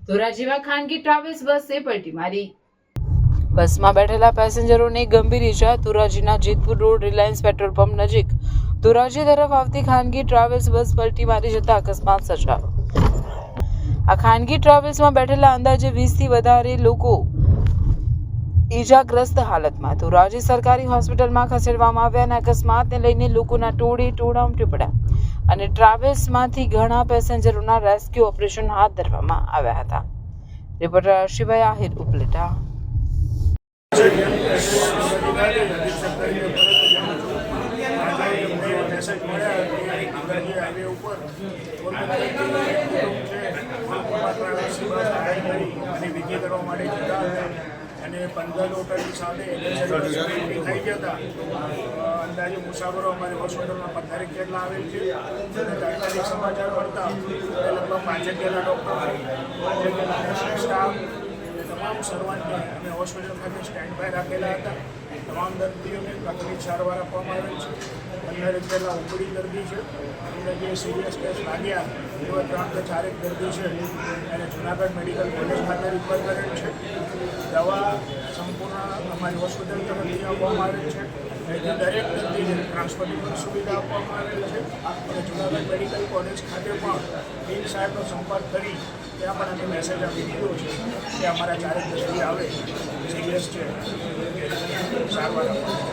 ધોરાજીમાં ખાનગી ટ્રાવેલ્સ બસે પલટી મારી. બસમાં બેઠેલા પેસેન્જરોને ગંભીર ઈજા. ધોરાજીના Jetpur road Reliance petrol pump નજીક ધોરાજી તરફ આવતી ખાનગી ટ્રાવેલ્સ બસ પલટી મારી જતા અકસ્માત સર્જાયો. આ ખાનગી ટ્રાવેલ્સમાં બેઠેલા અંદાજે 20 થી વધારે લોકો ઈજાગ્રસ્ત હાલતમાં ધોરાજી સરકારી હોસ્પિટલમાં ખસેડવામાં આવ્યા અને અકસ્માતને લઈને લોકોના ટોળા ઉમટી પડ્યા અને ટ્રાવેલ્સમાંથી ઘણા પેસેન્જરોના રેસ્ક્યુ ઓપરેશન હાથ ધરવામાં આવ્યા હતા. રિપોર્ટર શિવાય આહિર ઉપલેટા. અને 15 લોકોની સાથે થઈ ગયા હતા. અંદાજે મુસાફરો અમારી હોસ્પિટલમાં 15 જેટલા આવેલ છે. તાત્કાલિક સમાચાર મળતા લગભગ 5 જેટલા ડૉક્ટર સ્ટાફ તમામ સર્વાંતને અમે હોસ્પિટલ ખાતે સ્ટેન્ડ બાય રાખેલા હતા. તમામ દર્દીઓને પ્રાથમિક સારવાર આપવામાં આવેલ છે. 15 જેટલા ઓપીડી દર્દી છે. અને જે સિરિયસ કેસ લાગ્યા એવા 3 કે 4 દર્દી છે અને જૂનાગઢ મેડિકલ કોલેજ ખાતે રિફર કરેલ છે. દવા સંપૂર્ણ અમારી હોસ્પિટલ તરફથી આપવામાં આવેલ છે. અહીંથી દરેક દર્દીને ટ્રાન્સપોર્ટેશન સુવિધા આપવામાં આવેલ છે. અને જૂનાગઢ મેડિકલ કોલેજ ખાતે પણ ડીન સાહેબનો સંપર્ક કરી ત્યાં પણ અમે મેસેજ આપી દીધો છે કે અમારા 4 દર્દી આવે સિરિયસ છે સારવાર આપવામાં